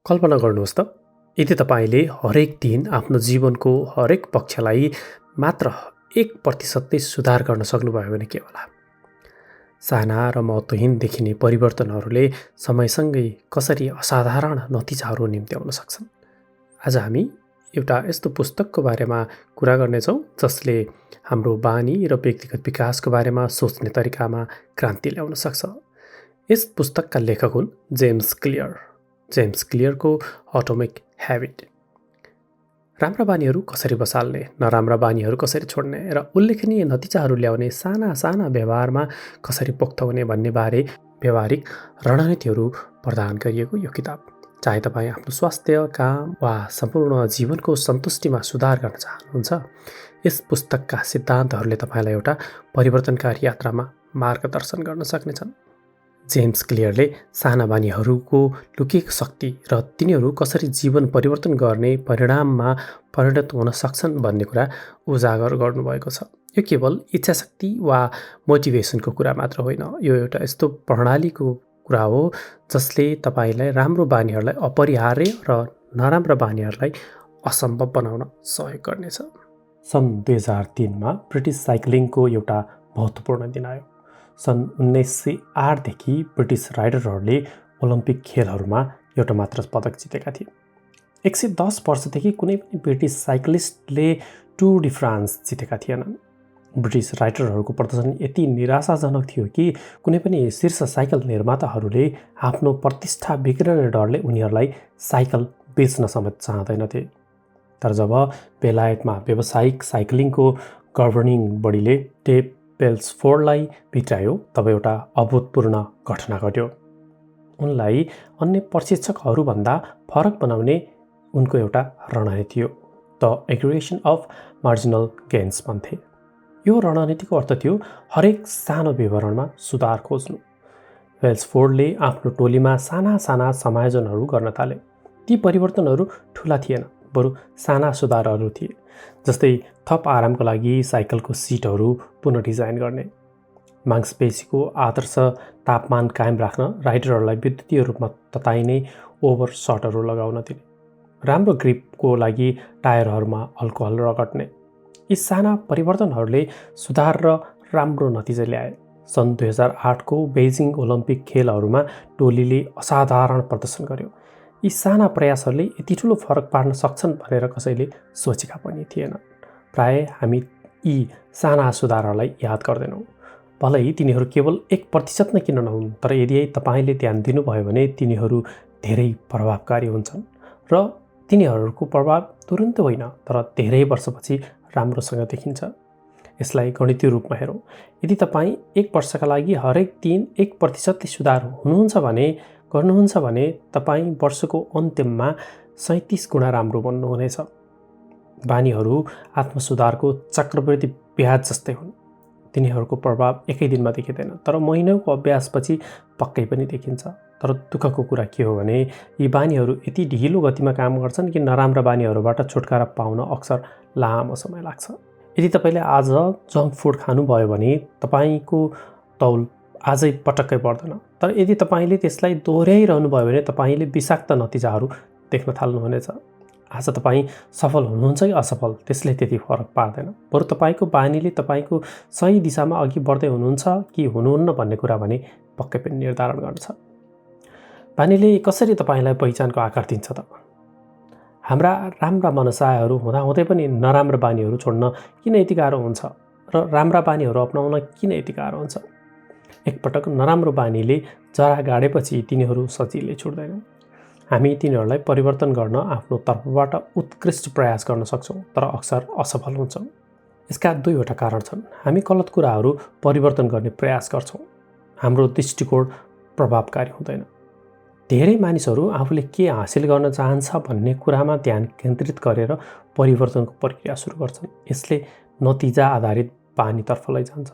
कल्पना गर्नुहोस् त, यदि तपाईँले हरेक दिन आफ्नो जीवनको हरेक पक्षलाई मात्र 1% सुधार गर्न सक्नुभयो भने के होला? साना र महत्त्वहीन देखिने परिवर्तनहरूले समयसँगै कसरी असाधारण नतिजाहरू निम्त्याउन सक्छन्? आज हामी एउटा यस्तो पुस्तकको बारेमा कुरा गर्नेछौँ जसले हाम्रो बानी र व्यक्तिगत विकासको बारेमा सोच्ने तरिकामा क्रान्ति ल्याउन सक्छ। यस पुस्तकका लेखक हुन् जेम्स क्लियर। जेम्स क्लियरको एटोमिक ह्याबिट। राम्रा बानीहरू कसरी बसाल्ने, नराम्रा बानीहरू कसरी छोड्ने र उल्लेखनीय नतिजाहरू ल्याउने साना साना व्यवहारमा कसरी पोख्त हुने भन्ने बारे व्यवहारिक रणनीतिहरू प्रदान गरिएको यो किताब। चाहे तपाईँ आफ्नो स्वास्थ्य, काम वा सम्पूर्ण जीवनको सन्तुष्टिमा सुधार गर्न चाहनुहुन्छ, यस पुस्तकका सिद्धान्तहरूले तपाईँलाई एउटा परिवर्तनकारी यात्रामा मार्गदर्शन गर्न सक्नेछन्। जेम्स क्लियरले साना बानीहरूको लुकेको शक्ति र तिनीहरू कसरी जीवन परिवर्तन गर्ने परिणाममा परिणत हुन सक्छन् भन्ने कुरा उजागर गर्नुभएको छ। यो केवल इच्छाशक्ति वा मोटिभेसनको कुरा मात्र होइन, यो एउटा यस्तो प्रणालीको कुरा हो जसले तपाईँलाई राम्रो बानीहरूलाई अपरिहार्य र नराम्रा बानीहरूलाई असम्भव बनाउन सहयोग गर्नेछ। सन् 2003मा ब्रिटिस साइक्लिङको एउटा महत्त्वपूर्ण दिन आयो। सन् 1908 देखि ब्रिटिस राइडरहरूले ओलम्पिक खेलहरूमा एउटा मात्र पदक जितेका थिए। 110 वर्षदेखि कुनै पनि ब्रिटिस साइक्लिस्टले टुर डी फ्रान्स जितेका थिएनन्। ब्रिटिस राइडरहरूको प्रदर्शन यति निराशाजनक थियो कि कुनै पनि शीर्ष साइकल निर्माताहरूले आफ्नो प्रतिष्ठा बिग्रने डरले उनीहरूलाई साइकल बेच्न समेत चाहँदैनथे। तर जब बेलायतमा व्यावसायिक साइक्लिङको गभर्निङ बडीले टेप बेल्सफोर्डलाई भित्रायो, तब एउटा अभूतपूर्ण घटना घट्यो। उनलाई अन्य प्रशिक्षकहरूभन्दा फरक बनाउने उनको एउटा रणनीति हो, द एग्रिगेसन अफ मार्जिनल गेन्स भन्थे। यो रणनीतिको अर्थ थियो हरेक सानो विवरणमा सुधार खोज्नु। बेल्सफोर्डले आफ्नो टोलीमा साना साना समायोजनहरू गर्न थाले। ती परिवर्तनहरू ठुला थिएन, बरु साना सुधारहरू थिए, जस्तै थप आरामको लागि साइकलको सिटहरू पुनः डिजाइन गर्ने, मांसपेशीको आदर्श तापमान कायम राख्न राइडरहरूलाई विद्युतीय रूपमा तताइने ओभर सर्टहरू लगाउन दिने, राम्रो ग्रिपको लागि टायरहरूमा अल्कोहल रगड्ने। यी साना परिवर्तनहरूले सुधार र राम्रो नतिजा ल्याए। सन् 2008को बेजिङ ओलम्पिक खेलहरूमा टोलीले असाधारण प्रदर्शन गर्यो। यी साना प्रयासहरूले यति ठुलो फरक पार्न सक्छन् भनेर कसैले सोचेका पनि थिएन। प्राय हामी यी साना सुधारहरूलाई याद गर्दैनौँ, भलै तिनीहरू केवल 1% नै किन नहुन्, तर यदि तपाईँले ध्यान दिनुभयो भने तिनीहरू धेरै प्रभावकारी हुन्छन् र तिनीहरूको प्रभाव तुरुन्त होइन, तर धेरै वर्षपछि राम्रोसँग देखिन्छ। यसलाई गणितीय रूपमा हेरौँ। यदि तपाईँ 1 वर्षका लागि हरेक दिन 1% सुधार गर्नुहुन्छ भने तपाईँ वर्षको अन्त्यमा 37 गुणा राम्रो बन्नुहुनेछ। बानीहरू आत्मसुधारको चक्रवृद्धि ब्याज जस्तै हुन्। तिनीहरूको प्रभाव एकै दिनमा देखिँदैन, तर महिनौको अभ्यासपछि पक्कै पनि देखिन्छ। तर दुःखको कुरा के हो भने यी बानीहरू यति ढिलो गतिमा काम गर्छन् कि नराम्रा बानीहरूबाट छुटकारा पाउन अक्सर लामो समय लाग्छ। यदि तपाईँले आज जङ्क फुड खानुभयो भने तपाईँको तौल आजै पटक्कै बढ्दैन, तर यदि तपाईँले त्यसलाई दोहोऱ्याइरहनुभयो भने तपाईँले विषाक्त नतिजाहरू देख्न थाल्नुहुनेछ। आज तपाईँ सफल हुनुहुन्छ कि असफल, त्यसले त्यति फरक पार्दैन, बरु तपाईँको बानीले तपाईँको सही दिशामा अघि बढ्दै हुनुहुन्छ कि हुनुहुन्न भन्ने कुरा भने पक्कै पनि निर्धारण गर्छ। बानीले कसरी तपाईँलाई पहिचानको आकार दिन्छ त? हाम्रा राम्रा मनसायहरू हुँदाहुँदै पनि नराम्रा बानीहरू छोड्न किन यति गाह्रो हुन्छ र राम्रा बानीहरू अपनाउन किन यति गाह्रो हुन्छ? एकपटक नराम्रो बानीले जरा गाडेपछि तिनीहरू सजिलै छुट्दैनन्। हामी तिनीहरूलाई परिवर्तन गर्न आफ्नो तर्फबाट उत्कृष्ट प्रयास गर्न सक्छौँ, तर अक्सर असफल हुन्छौँ। यसका दुईवटा कारण छन्। हामी गलत कुराहरू परिवर्तन गर्ने प्रयास गर्छौँ, हाम्रो दृष्टिकोण प्रभावकारी हुँदैन। धेरै मानिसहरू आफूले के हासिल गर्न चाहन्छ भन्ने कुरामा ध्यान केन्द्रित गरेर परिवर्तनको प्रक्रिया सुरु गर्छन्। यसले नतिजा आधारित बानीतर्फ लैजान्छ।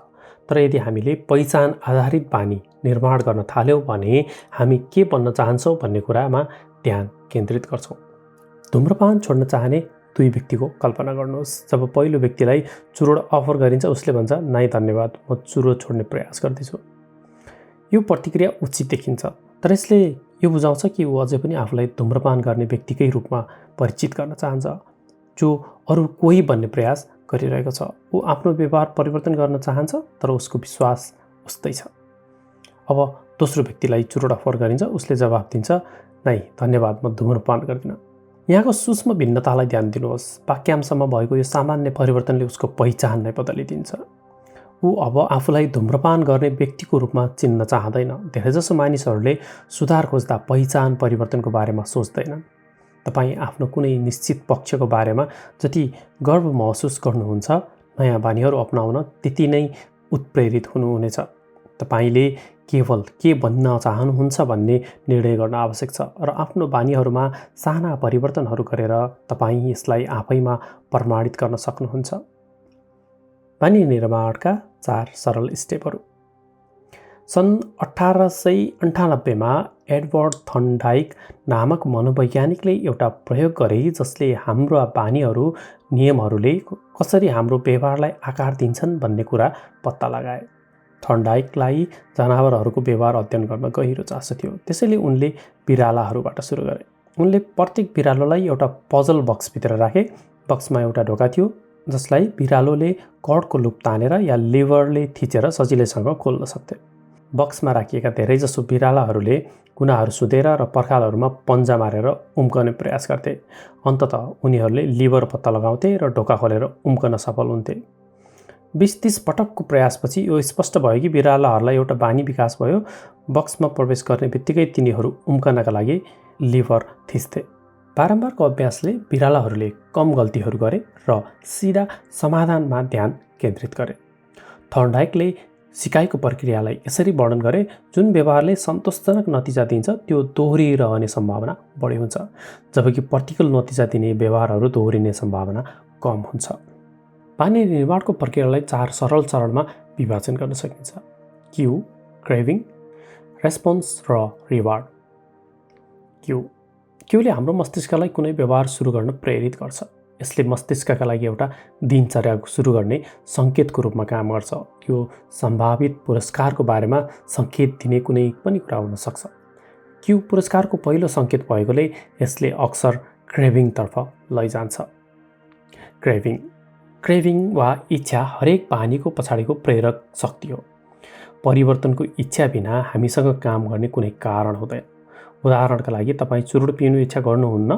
तर यदि हामीले पहिचान आधारित बानी निर्माण गर्न थाल्यौँ भने हामी के बन्न चाहन्छौँ भन्ने कुरामा ध्यान केन्द्रित गर्छौँ। धुम्रपान छोड्न चाहने 2 व्यक्तिको कल्पना गर्नुहोस्। जब पहिलो व्यक्तिलाई चुरोट अफर गरिन्छ, उसले भन्छ, नाइ धन्यवाद, म चुरोट छोड्ने प्रयास गर्दैछु। यो प्रतिक्रिया उचित देखिन्छ, तर यसले यो बुझाउँछ कि ऊ अझै पनि आफूलाई धूम्रपान गर्ने व्यक्तिकै रूपमा परिचित गर्न चाहन्छ, जो अरू कोही भन्ने प्रयास गरिरहेको छ। ऊ आफ्नो व्यवहार परिवर्तन गर्न चाहन्छ, तर उसको विश्वास उस्तै छ। अब दोस्रो व्यक्तिलाई चुरोट अफर गरिन्छ, उसले जवाफ दिन्छ, नै धन्यवाद, म धूम्रपान गर्दिनँ। यहाँको सूक्ष्म भिन्नतालाई ध्यान दिनुहोस्। वाक्यांशमा भएको यो सामान्य परिवर्तनले उसको पहिचान नै बदलिदिन्छ। ऊ अब आफूलाई धूम्रपान गर्ने व्यक्तिको रूपमा चिन्न चाहँदैन। धेरैजसो मानिसहरूले सुधार खोज्दा पहिचान परिवर्तनको बारेमा सोच्दैनन्। तपाईँ आफ्नो कुनै निश्चित पक्षको बारेमा जति गर्व महसुस गर्नुहुन्छ, नयाँ बानीहरू अपनाउन त्यति नै उत्प्रेरित हुनुहुनेछ। तपाईँले केवल के बन्न चाहनुहुन्छ भन्ने निर्णय गर्न आवश्यक छ र आफ्नो बानीहरूमा साना परिवर्तनहरू गरेर तपाईँ यसलाई आफैमा प्रमाणित गर्न सक्नुहुन्छ। बानी निर्माणका 4 सरल स्टेपहरू। सन् 1898मा एडवर्ड थर्नडाइक नामक मनोवैज्ञानिकले एउटा प्रयोग गरे जसले हाम्रा बानीहरू नियमहरूले कसरी हाम्रो व्यवहारलाई आकार दिन्छन् भन्ने कुरा पत्ता लगाए। थर्नडाइकलाई जनावरहरूको व्यवहार अध्ययन गर्न गहिरो चासो थियो, त्यसैले उनले बिरालाहरूबाट सुरु गरे। उनले प्रत्येक बिरालोलाई एउटा पजल बक्सभित्र राखे। बक्समा एउटा ढोका थियो जसलाई बिरालोले कर्डको लुप तानेर या लिभरले थिचेर सजिलैसँग खोल्न सक्थे। बक्समा राखिएका धेरैजसो बिरालाहरूले कुनाहरू सुतेर र पर्खालहरूमा पन्जा मारेर उम्कने प्रयास गर्थे। अन्ततः उनीहरूले लिभर पत्ता लगाउँथे र ढोका खोलेर उम्कन सफल हुन्थे। 20-30 पटकको प्रयासपछि यो स्पष्ट भयो कि बिरालाहरूलाई एउटा बानी विकास भयो। बक्समा प्रवेश गर्ने बित्तिकै तिनीहरू उम्कनका लागि लिभर थिच्थे। बारम्बारको अभ्यासले बिरालाहरूले कम गल्तीहरू गरे र सिधा समाधानमा ध्यान केन्द्रित गरे। थर्नडाइकले सिकाइको प्रक्रियालाई यसरी वर्णन गरे, जुन व्यवहारले सन्तोषजनक नतिजा दिन्छ त्यो दोहोरिरहने सम्भावना बढी हुन्छ, जबकि प्रतिकूल नतिजा दिने व्यवहारहरू दोहोरिने सम्भावना कम हुन्छ। बानी निर्माणको प्रक्रियालाई 4 सरल चरणमा विभाजन गर्न सकिन्छ। क्यू, क्रेभिङ, रेस्पोन्स र रिवार्ड। क्यूले हाम्रो मस्तिष्कलाई कुनै व्यवहार सुरु गर्न प्रेरित गर्छ। यसले मस्तिष्कका लागि एउटा दिनचर्या सुरु गर्ने सङ्केतको रूपमा काम गर्छ। यो सम्भावित पुरस्कारको बारेमा सङ्केत दिने कुनै पनि कुरा हुन सक्छ। क्यू पुरस्कारको पहिलो सङ्केत भएकोले यसले अक्सर क्रेभिङतर्फ लैजान्छ। क्रेभिङ वा इच्छा हरेक बानीको पछाडिको प्रेरक शक्ति हो। परिवर्तनको इच्छा बिना हामीसँग काम गर्ने कुनै कारण हुँदैन। उदाहरणका लागि तपाईँ चुरोट पिउनु इच्छा गर्नुहुन्न,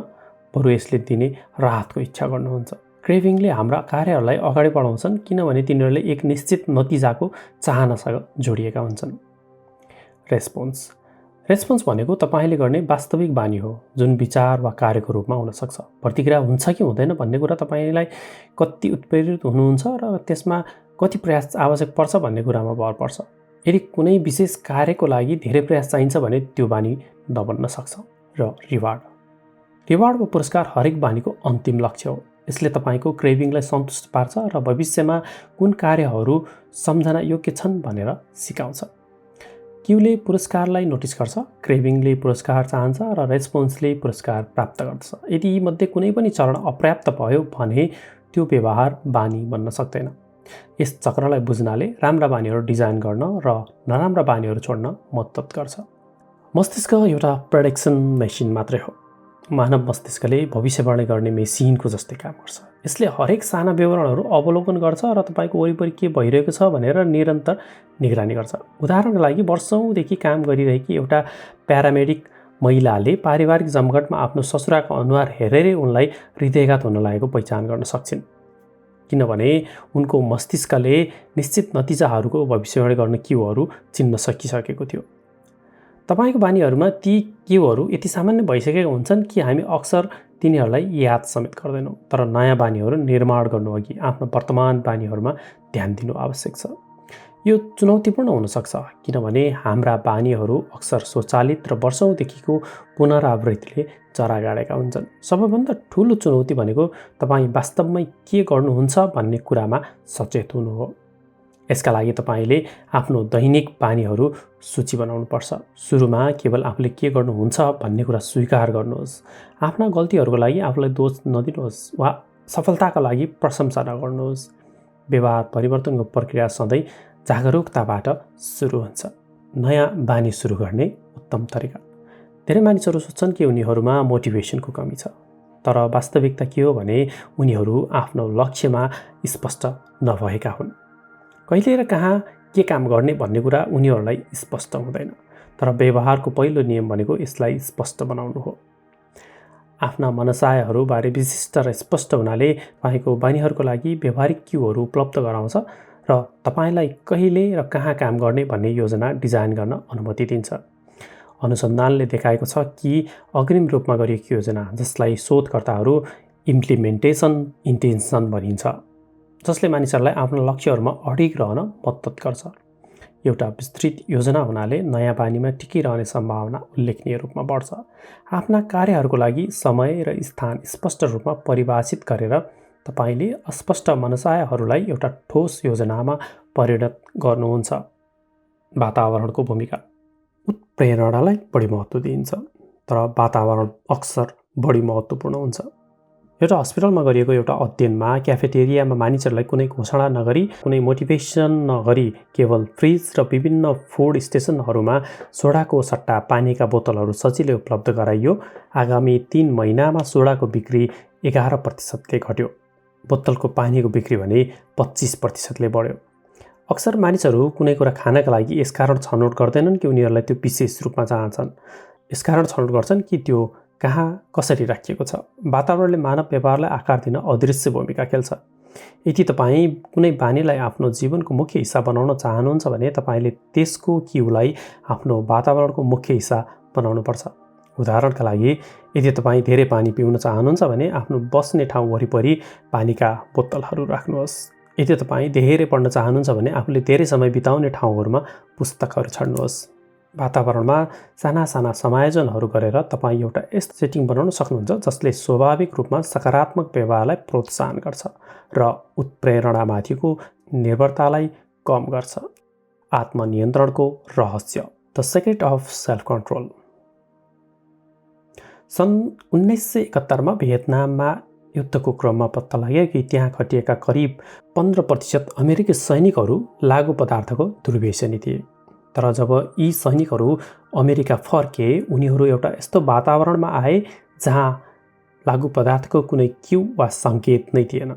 बरु यसले दिने राहतको इच्छा गर्नुहुन्छ। क्रेभिङले हाम्रा कार्यहरूलाई अगाडि बढाउँछन् किनभने तिनीहरूले एक निश्चित नतिजाको चाहनासँग जोडिएका हुन्छन्। रेस्पोन्स भनेको तपाईँले गर्ने वास्तविक बानी हो, जुन विचार वा कार्यको रूपमा हुन सक्छ। प्रतिक्रिया हुन्छ कि हुँदैन भन्ने कुरा तपाईँलाई कति उत्प्रेरित हुनुहुन्छ र त्यसमा कति प्रयास आवश्यक पर्छ भन्ने कुरामा भर पर्छ। यदि कुनै विशेष कार्यको लागि धेरै प्रयास चाहिन्छ भने त्यो बानी नबन्न सक्छ। र रिवार्ड वा पुरस्कार हरेक बानीको अन्तिम लक्ष्य हो। यसले तपाईँको क्रेभिङलाई सन्तुष्ट पार्छ र भविष्यमा कुन कार्यहरू सम्झना योग्य छन् भनेर सिकाउँछ। क्यूले पुरस्कारलाई नोटिस गर्छ, क्रेभिङले पुरस्कार चाहन्छ र रेस्पोन्सले पुरस्कार प्राप्त गर्दछ। यदि यीमध्ये कुनै पनि चरण अपर्याप्त भयो भने त्यो व्यवहार बानी बन्न सक्दैन। यस चक्रलाई बुझ्नाले राम्रा बानीहरू डिजाइन गर्न र नराम्रा बानीहरू छोड्न मद्दत गर्छ। मस्तिष्क एउटा प्रेडिक्सन मेसिन मात्रै हो। मानव मस्तिष्कले भविष्यवाणी गर्ने मेसिनको जस्तै काम गर्छ। यसले हरेक साना विवरणहरू अवलोकन गर्छ र तपाईँको वरिपरि के भइरहेको छ भनेर निरन्तर निगरानी गर्छ। उदाहरणका लागि वर्षौँदेखि काम गरिरहेकी एउटा प्यारामेडिक महिलाले पारिवारिक जमघटमा आफ्नो ससुराको अनुहार हेरेरै उनलाई हृदयघात हुन लागेको पहिचान गर्न सक्छिन्, किनभने उनको मस्तिष्कले निश्चित नतिजाहरूको भविष्यवाणी गर्ने क्यूहरू चिन्न सकिसकेको थियो। तपाईँको बानीहरूमा ती क्यूहरू यति सामान्य भइसकेका हुन्छन् कि हामी अक्सर तिनीहरूलाई याद समेत गर्दैनौँ। तर नयाँ बानीहरू निर्माण गर्नुअघि आफ्नो वर्तमान बानीहरूमा ध्यान दिनु आवश्यक छ। यो चुनौतीपूर्ण हुनसक्छ किनभने हाम्रा बानीहरू अक्सर स्वचालित र वर्षौँदेखिको पुनरावृत्तिले जरा गाडेका हुन्छन्। सबैभन्दा ठुलो चुनौती भनेको तपाईँ वास्तवमै के गर्नुहुन्छ भन्ने कुरामा सचेत हुनु हो। यसका लागि तपाईँले आफ्नो दैनिक बानीहरू सूची बनाउनुपर्छ। सुरुमा केवल आफूले के गर्नुहुन्छ भन्ने कुरा स्वीकार गर्नुहोस्। आफ्ना गल्तीहरूको लागि आफूलाई दोष नदिनुहोस् वा सफलताका लागि प्रशंसा नगर्नुहोस्। व्यवहार परिवर्तनको प्रक्रिया सधैँ जागरुकताबाट सुरु हुन्छ। नयाँ बानी सुरु गर्ने उत्तम तरिका। धेरै मानिसहरू सोच्छन् कि उनीहरूमा मोटिभेसनको कमी छ, तर वास्तविकता के हो भने उनीहरू आफ्नो लक्ष्यमा स्पष्ट नभएका हुन्। कहिले र कहाँ के काम गर्ने भन्ने कुरा उनीहरूलाई स्पष्ट हुँदैन, तर व्यवहारको पहिलो नियम भनेको यसलाई स्पष्ट बनाउनु हो। आफ्ना मनसायहरूबारे विशिष्ट र स्पष्ट हुनाले तपाईँको बानीहरूको लागि व्यवहारिक क्यूहरू उपलब्ध गराउँछ र तपाईँलाई कहिले र कहाँ काम गर्ने भन्ने योजना डिजाइन गर्न अनुमति दिन्छ। अनुसन्धानले देखाएको छ कि अग्रिम रूपमा गरिएको योजना, जसलाई शोधकर्ताहरू इम्प्लिमेन्टेसन इन्टेन्सन भनिन्छ, जसले मानिसहरूलाई आफ्ना लक्ष्यहरूमा अडिग रहन मद्दत गर्छ। एउटा विस्तृत योजना हुनाले नयाँ बानीमा टिकिरहने सम्भावना उल्लेखनीय रूपमा बढ्छ। आफ्ना कार्यहरूको लागि समय र स्थान स्पष्ट रूपमा परिभाषित गरेर तपाईँले अस्पष्ट मनसायहरूलाई एउटा ठोस योजनामा परिणत गर्नुहुन्छ। वातावरणको भूमिका। उत्प्रेरणालाई बढी महत्त्व दिइन्छ, तर वातावरण अक्सर बढी महत्त्वपूर्ण हुन्छ। एउटा हस्पिटलमा गरिएको एउटा अध्ययनमा क्याफेटेरियामा मानिसहरूलाई कुनै घोषणा नगरी, कुनै मोटिभेसन नगरी केवल फ्रिज र विभिन्न फुड स्टेसनहरूमा सोडाको सट्टा पानीका बोतलहरू सजिलै उपलब्ध गराइयो। आगामी 3 महिनामा सोडाको बिक्री 11%ले घट्यो, बोतलको पानीको बिक्री भने 25%ले बढ्यो। अक्सर मानिसहरू कुनै कुरा खानका लागि यसकारण छनौट गर्दैनन् कि उनीहरूलाई त्यो विशेष रूपमा चाहन्छन्, यसकारण छनौट गर्छन् कि त्यो कहाँ कसरी राखिएको छ। वातावरणले मानव व्यवहारलाई आकार दिन अदृश्य भूमिका खेल्छ। यदि तपाईँ कुनै बानीलाई आफ्नो जीवनको मुख्य हिस्सा बनाउन चाहनुहुन्छ भने तपाईँले त्यसको क्यूलाई आफ्नो वातावरणको मुख्य हिस्सा बनाउनुपर्छ। उदाहरणका लागि, यदि तपाईँ धेरै पानी पिउन चाहनुहुन्छ भने आफ्नो बस्ने ठाउँ वरिपरि पानीका बोतलहरू राख्नुहोस्। यदि तपाईँ धेरै पढ्न चाहनुहुन्छ भने आफूले धेरै समय बिताउने ठाउँहरूमा पुस्तकहरू छाड्नुहोस्। वातावरणमा साना साना समायोजनहरू गरेर तपाईँ एउटा यस्तो सेटिङ बनाउन सक्नुहुन्छ जसले स्वाभाविक रूपमा सकारात्मक व्यवहारलाई प्रोत्साहन गर्छ र उत्प्रेरणामाथिको निर्भरतालाई कम गर्छ। आत्मनियन्त्रणको रहस्य, the secret of self control. सन् 1971मा भियतनाममा युद्धको क्रममा पत्ता लाग्यो कि त्यहाँ खटिएका करिब 15% अमेरिकी सैनिकहरू लागु पदार्थको दुर्व्यसनी थिए। तर जब यी सैनिकहरू अमेरिका फर्के, उनीहरू एउटा यस्तो वातावरणमा आए जहाँ लागु पदार्थको कुनै क्यू वा सङ्केत नै थिएन।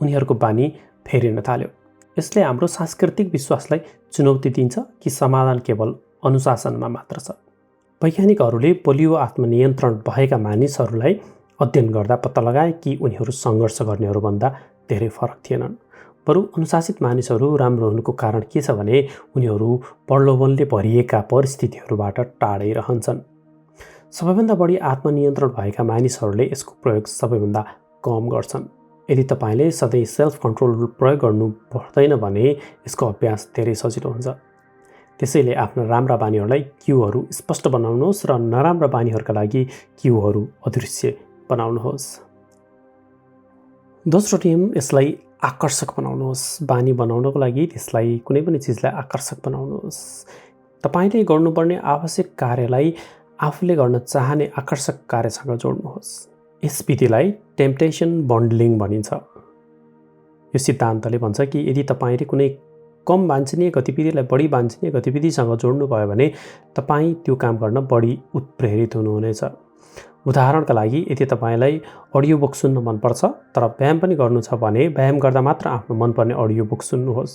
उनीहरूको बानी फेरिन थाल्यो। यसले हाम्रो सांस्कृतिक विश्वासलाई चुनौती दिन्छ कि समाधान केवल अनुशासनमा मात्र छ। वैज्ञानिकहरूले बलियो आत्मनियन्त्रण भएका मानिसहरूलाई अध्ययन गर्दा पत्ता लगाए कि उनीहरू सङ्घर्ष गर्नेहरूभन्दा धेरै फरक थिएनन्। बरु अनुशासित मानिसहरू राम्रो हुनुको कारण के छ भने उनीहरू प्रलोभनले भरिएका परिस्थितिहरूबाट टाढै रहन्छन्। सबैभन्दा बढी आत्मनियन्त्रण भएका मानिसहरूले यसको प्रयोग सबैभन्दा कम गर्छन्। यदि तपाईँले सधैँ सेल्फ कन्ट्रोल प्रयोग गर्नु पर्दैन भने यसको अभ्यास धेरै सजिलो हुन्छ। त्यसैले आफ्ना राम्रा बानीहरूलाई क्यूहरू स्पष्ट बनाउनुहोस् र नराम्रा बानीहरूका लागि क्यूहरू अदृश्य बनाउनुहोस्। दोस्रो नियम, यसलाई आकर्षक बनाउनुहोस्। बानी बनाउनको लागि त्यसलाई कुनै पनि चिजलाई आकर्षक बनाउनुहोस्। तपाईँले गर्नुपर्ने आवश्यक कार्यलाई आफूले गर्न चाहने आकर्षक कार्यसँग जोड्नुहोस्। यस विधिलाई टेम्पटेसन बन्डलिङ भनिन्छ। यो सिद्धान्तले भन्छ कि यदि तपाईँले कुनै कम वाञ्छनीय गतिविधिलाई बढी वाञ्छनीय गतिविधिसँग जोड्नुभयो भने तपाईँ त्यो काम गर्न बढी उत्प्रेरित हुनुहुनेछ। उदाहरणका लागि, यदि तपाईँलाई अडियो बुक सुन्न मनपर्छ तर व्यायाम पनि गर्नु छ भने व्यायाम गर्दा मात्र आफ्नो मनपर्ने अडियो बुक सुन्नुहोस्।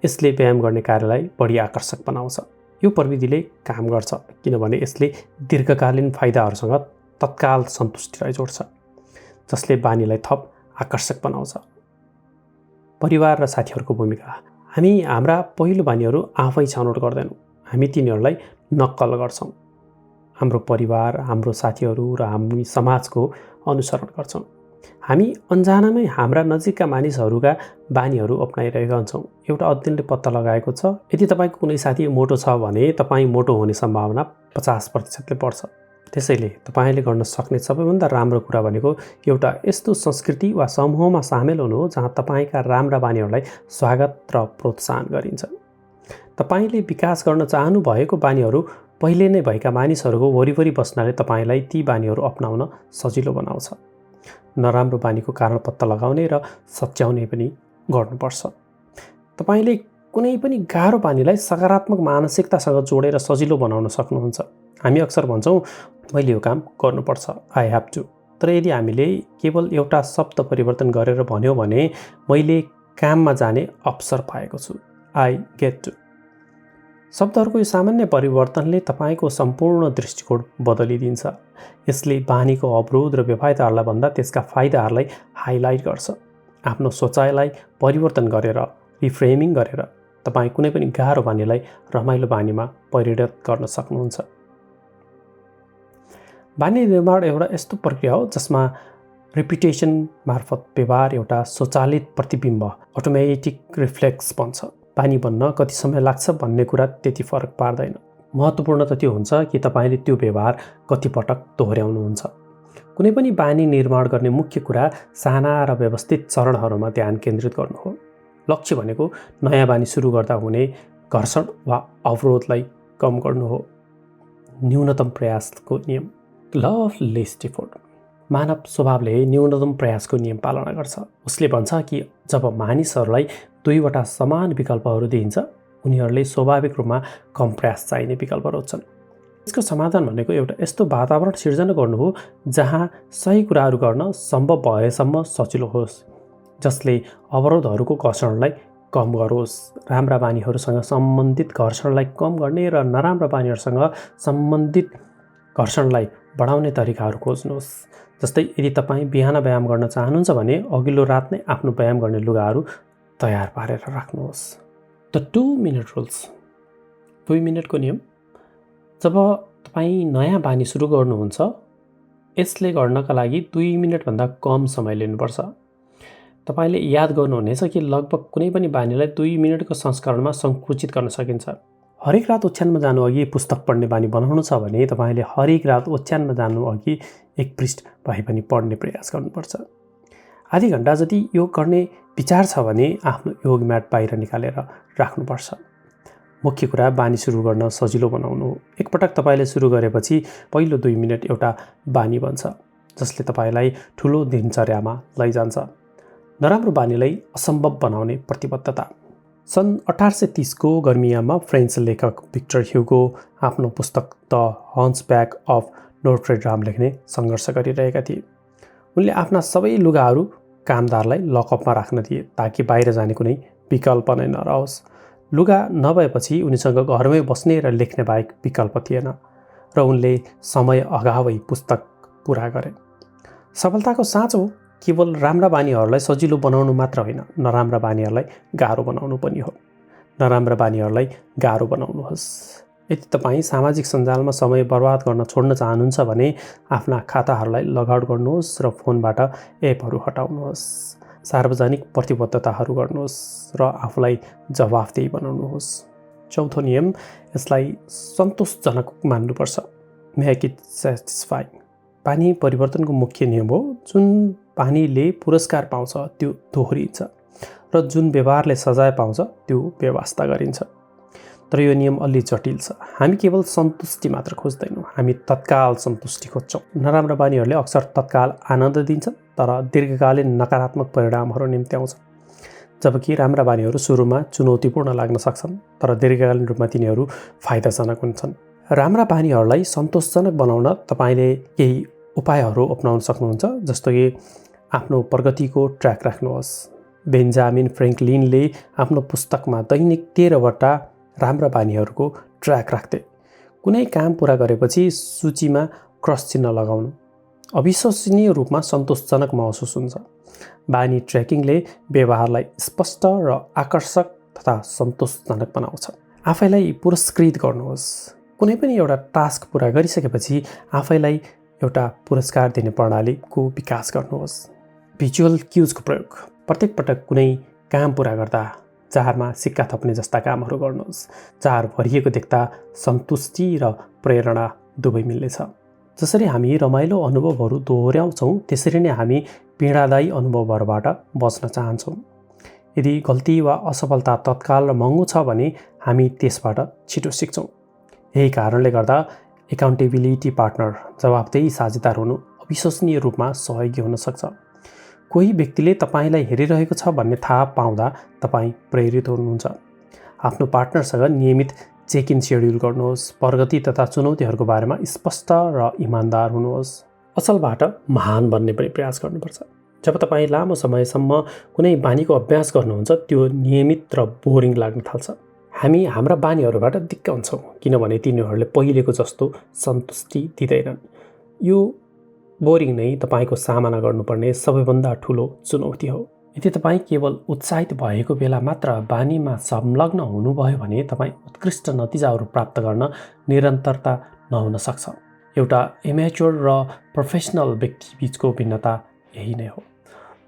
यसले व्यायाम गर्ने कार्यलाई बढी आकर्षक बनाउँछ। यो प्रविधिले काम गर्छ किनभने यसले दीर्घकालीन फाइदाहरूसँग तत्काल सन्तुष्टिलाई जोड्छ, जसले बानीलाई थप आकर्षक बनाउँछ। परिवार र साथीहरूको भूमिका। हामी हाम्रा पहिलो बानीहरू आफै छनौट गर्दैनौँ, हामी तिनीहरूलाई नक्कल गर्छौँ। हाम्रो परिवार, हाम्रो साथीहरू र हामी समाजको अनुसरण गर्छौँ। हामी अन्जानमै हाम्रा नजिकका मानिसहरूका बानीहरू अपनाइरहेका हुन्छौँ। एउटा अध्ययनले पत्ता लगाएको छ, यदि तपाईँको कुनै साथी मोटो छ भने तपाईँ मोटो हुने सम्भावना 50%ले बढ्छ। त्यसैले तपाईँले गर्न सक्ने सबैभन्दा राम्रो कुरा भनेको एउटा यस्तो संस्कृति वा समूहमा सामेल हुनु हो जहाँ तपाईँका राम्रा बानीहरूलाई स्वागत र प्रोत्साहन गरिन्छ। तपाईँले विकास गर्न चाहनु भएको बानीहरू पहिले नै भएका मानिसहरूको वरिपरि बस्नाले तपाईँलाई ती बानीहरू अपनाउन सजिलो बनाउँछ। नराम्रो बानीको कारण पत्ता लगाउने र सच्याउने पनि गर्नुपर्छ। तपाईँले कुनै पनि गाह्रो बानीलाई सकारात्मक मानसिकतासँग जोडेर सजिलो बनाउन सक्नुहुन्छ। हामी अक्सर भन्छौँ मैले यो काम गर्नुपर्छ, आई ह्याभ टु। तर यदि हामीले केवल एउटा शब्द परिवर्तन गरेर भन्यौँ भने मैले काममा जाने अवसर पाएको छु, आई गेट टु। शब्दहरूको यो सामान्य परिवर्तनले तपाईँको सम्पूर्ण दृष्टिकोण बदलिदिन्छ। यसले बानीको अवरोध र बेफाइदाहरूलाई भन्दा त्यसका फाइदाहरूलाई हाइलाइट गर्छ। आफ्नो सोचाइलाई परिवर्तन गरेर, रिफ्रेमिङ गरेर तपाईँ कुनै पनि गाह्रो बानीलाई रमाइलो बानीमा परिणत गर्न सक्नुहुन्छ। बानी निर्माण एउटा यस्तो प्रक्रिया हो जसमा रिपिटेसन मार्फत व्यवहार एउटा स्वचालित प्रतिबिम्ब, अटोमेटिक रिफ्लेक्स बन्छ। बानी बन्न कति समय लाग्छ भन्ने कुरा त्यति फरक पार्दैन। महत्त्वपूर्ण त त्यो हुन्छ कि तपाईँले त्यो व्यवहार कति पटक दोहोऱ्याउनुहुन्छ। कुनै पनि बानी निर्माण गर्ने मुख्य कुरा साना र व्यवस्थित चरणहरूमा ध्यान केन्द्रित गर्नु हो। लक्ष्य भनेको नयाँ बानी सुरु गर्दा हुने घर्षण वा अवरोधलाई कम गर्नु हो। न्यूनतम प्रयासको नियम, ल अफ लिस्ट इफोर्ट। मानव स्वभावले न्यूनतम प्रयासको नियम पालना गर्छ। उसले भन्छ कि जब मानिसहरूलाई दुईवटा समान विकल्पहरू दिइन्छ, उनीहरूले स्वाभाविक रूपमा कम प्रयास चाहिने विकल्प रोज्छन्। यसको समाधान भनेको एउटा यस्तो वातावरण सिर्जना गर्नु हो जहाँ सही कुराहरू गर्न सम्भव भएसम्म सजिलो होस्, जसले अवरोधहरूको घर्षणलाई कम गरोस्। राम्रा बानीहरूसँग सम्बन्धित घर्षणलाई कम गर्ने र नराम्रा बानीहरूसँग सम्बन्धित घर्षणलाई बढाउने तरिकाहरू खोज्नुहोस्। जस्तै यदि तपाईँ बिहान व्यायाम गर्न चाहनुहुन्छ भने अघिल्लो रात नै आफ्नो व्यायाम गर्ने लुगाहरू तयार पारेर राख्नुहोस्। द 2 मिनट रुल्स, 2 मिनटको नियम। जब तपाईँ नयाँ बानी सुरु गर्नुहुन्छ, यसले गर्नका लागि 2 मिनटभन्दा कम समय लिनुपर्छ। तपाईँले याद गर्नुहुनेछ कि लगभग कुनै पनि बानीलाई 2 मिनटको संस्करणमा सङ्कुचित गर्न सकिन्छ। हरेक रात ओछ्यानमा जानु अघि पुस्तक पढ्ने बानी बनाउनु छ भने तपाईँले हरेक रात ओछ्यानमा जानु अघि 1 पृष्ठ भए पनि पढ्ने प्रयास गर्नुपर्छ। आधी घन्टा जति योग गर्ने विचार छ भने आफ्नो योग म्याट बाहिर निकालेर राख्नुपर्छ। मुख्य कुरा बानी सुरु गर्न सजिलो बनाउनु हो। एकपटक तपाईँले सुरु गरेपछि पहिलो 2 मिनट एउटा बानी बन्छ जसले तपाईँलाई ठुलो दिनचर्यामा लैजान्छ। नराम्रो बानीलाई असम्भव बनाउने प्रतिबद्धता। सन् 1830 को गर्मियामा फ्रेन्च लेखक भिक्टर ह्युगो आफ्नो पुस्तक द हन्चब्याक अफ नोट्रे-डाम लेख्ने सङ्घर्ष गरिरहेका थिए। उनले आफ्ना सबै लुगाहरू कामदारलाई लकअपमा राख्न दिए ताकि बाहिर जाने कुनै विकल्प नै नरहोस्। लुगा नभएपछि उनीसँग घरमै बस्ने र लेख्ने बाहेक विकल्प थिएन र उनले समय अगावै पुस्तक पुरा गरे। सफलताको साँचो केवल राम्रा बानीहरूलाई सजिलो बनाउनु मात्र होइन, नराम्रा बानीहरूलाई गाह्रो बनाउनु पनि हो। नराम्रा बानीहरूलाई गाह्रो बनाउनुहोस्। यदि तपाईँ सामाजिक सञ्जालमा समय बर्बाद गर्न छोड्न चाहनुहुन्छ भने आफ्ना खाताहरूलाई लगआउट गर्नुहोस् र फोनबाट एपहरू हटाउनुहोस्। सार्वजनिक प्रतिबद्धताहरू गर्नुहोस् र आफूलाई जवाफदेही बनाउनुहोस्। चौथो नियम, यसलाई सन्तोषजनक मान्नुपर्छ। Make it satisfying. बानी परिवर्तनको मुख्य नियम हो। जुन बानीले पुरस्कार पाउँछ त्यो दोहोरिन्छ र जुन व्यवहारले सजाय पाउँछ त्यो व्यवस्था गरिन्छ। तर यो नियम अलि जटिल छ। हामी केवल सन्तुष्टि मात्र खोज्दैनौँ, हामी तत्काल सन्तुष्टि खोज्छौँ। नराम्रा बानीहरूले अक्सर तत्काल आनन्द दिन्छन् तर दीर्घकालीन नकारात्मक परिणामहरू निम्त्याउँछ, जबकि राम्रा बानीहरू सुरुमा चुनौतीपूर्ण लाग्न सक्छन् तर दीर्घकालीन रूपमा तिनीहरू फाइदाजनक हुन्छन्। राम्रा बानीहरूलाई सन्तोषजनक बनाउन तपाईँले केही उपायहरू अपनाउन सक्नुहुन्छ, जस्तो कि आफ्नो प्रगतिको ट्र्याक राख्नुहोस्। बेन्जामिन फ्रेङ्कलिनले आफ्नो पुस्तकमा दैनिक 13वटा राम्रा बानीहरूको ट्र्याक राख्थे। कुनै काम पुरा गरेपछि सूचीमा क्रस चिन्ह लगाउनु अविश्वसनीय रूपमा सन्तोषजनक महसुस हुन्छ। बानी ट्र्याकिङले व्यवहारलाई स्पष्ट र आकर्षक तथा सन्तोषजनक बनाउँछ। आफैलाई पुरस्कृत गर्नुहोस्। कुनै पनि एउटा टास्क पुरा गरिसकेपछि आफैलाई एउटा पुरस्कार दिने प्रणालीको विकास गर्नुहोस्। भिजुअल क्युजको प्रयोग। प्रत्येक पटक कुनै काम पुरा गर्दा चारमा सिक्का थप्ने जस्ता कामहरू गर्नुहोस्। चार भरिएको देख्दा सन्तुष्टि र प्रेरणा दुवै मिल्नेछ। जसरी हामी रमाइलो अनुभवहरू दोहोऱ्याउँछौँ त्यसरी नै हामी पीडादायी अनुभवहरूबाट बच्न चाहन्छौँ। यदि गल्ती वा असफलता तत्काल र महँगो छ भने हामी त्यसबाट छिटो सिक्छौँ। यही कारणले गर्दा एकाउन्टेबिलिटी पार्टनर, जवाबदेही साझेदार हुनु अविश्वसनीय रूपमा सहयोगी हुन सक्छ। कोही व्यक्तिले तपाईँलाई हेरिरहेको छ भन्ने थाहा पाउँदा तपाईँ प्रेरित हुनुहुन्छ। आफ्नो पार्टनरसँग नियमित चेक इन सेड्युल गर्नुहोस्। प्रगति तथा चुनौतीहरूको बारेमा स्पष्ट र इमान्दार हुनुहोस्। अचलबाट महान बन्ने पनि प्रयास गर्नुपर्छ। जब तपाईँ लामो समयसम्म कुनै बानीको अभ्यास गर्नुहुन्छ त्यो नियमित र बोरिङ लाग्न थाल्छ। हामी हाम्रा बानीहरूबाट दिक्क हुन्छौँ किनभने तिनीहरूले पहिलेको जस्तो सन्तुष्टि दिँदैनन्। यो बोरिङ नै तपाईँको सामना गर्नुपर्ने सबैभन्दा ठुलो चुनौती हो। यदि तपाईँ केवल उत्साहित भएको बेला मात्र बानीमा संलग्न हुनुभयो भने तपाईँ उत्कृष्ट नतिजाहरू प्राप्त गर्न निरन्तरता नहुन सक्छ। एउटा एमेच्योर र प्रोफेसनल व्यक्ति बीचको भिन्नता यही नै हो।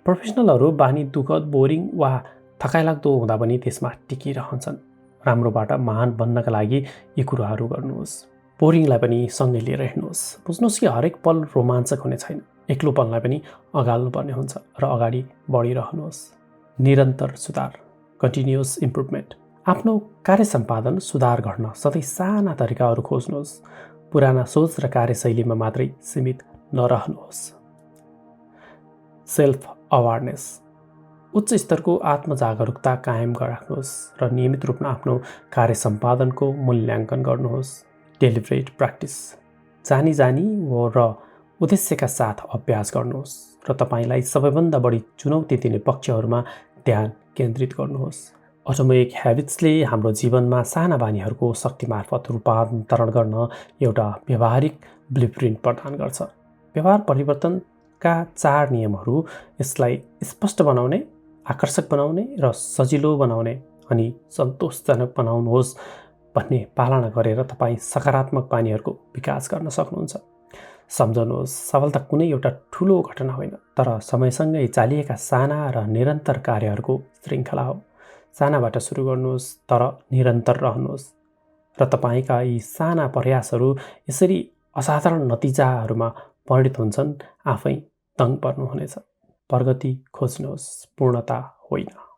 प्रोफेसनलहरू बानी दुःखद, बोरिङ वा थकाइलाग्दो हुँदा पनि त्यसमा टिकिरहन्छन्। राम्रोबाट महान बन्नका लागि यी कुराहरू गर्नुहोस्। बोरिङलाई पनि सँगै लिएर हिँड्नुहोस्। बुझ्नुहोस् कि हरेक पल रोमाञ्चक हुने छैन। एक्लोपनलाई पनि अगाल्नुपर्ने हुन्छ र अगाडि बढिरहनुहोस्। निरन्तर सुधार, कन्टिन्युअस इम्प्रुभमेन्ट। आफ्नो कार्य सम्पादन सुधार गर्न सधैँ साना तरिकाहरू खोज्नुहोस्। पुराना सोच र कार्यशैलीमा मात्रै सीमित नरहनुहोस्। सेल्फ अवेरनेस, उच्च स्तरको आत्मजागरुकता कायम राख्नुहोस् र नियमित रूपमा आफ्नो कार्य सम्पादनको मूल्याङ्कन गर्नुहोस्। डेलिब्रेट प्र्याक्टिस, जानी र उद्देश्यका साथ अभ्यास गर्नुहोस् र तपाईँलाई सबैभन्दा बढी चुनौती दिने पक्षहरूमा ध्यान केन्द्रित गर्नुहोस्। अटोमिक ह्याबिट्सले हाम्रो जीवनमा साना बानीहरूको शक्ति मार्फत रूपान्तरण गर्न एउटा व्यावहारिक ब्लुप्रिन्ट प्रदान गर्छ। व्यवहार परिवर्तनका 4 नियमहरू यसलाई स्पष्ट बनाउने, आकर्षक बनाउने र सजिलो बनाउने अनि सन्तोषजनक बनाउनुहोस् भन्ने पालना गरेर तपाईँ सकारात्मक बानीहरूको विकास गर्न सक्नुहुन्छ। सम्झनुहोस्, सफलता कुनै एउटा ठुलो घटना होइन तर समयसँगै चालिएका साना र निरन्तर कार्यहरूको श्रृङ्खला हो। सानाबाट सुरु गर्नुहोस् तर निरन्तर रहनुहोस् र तपाईँका यी साना प्रयासहरू यसरी असाधारण नतिजाहरूमा परिणत हुन्छन्, आफै दङ पर्नुहुनेछ। प्रगति खोज्नुहोस्, पूर्णता होइन।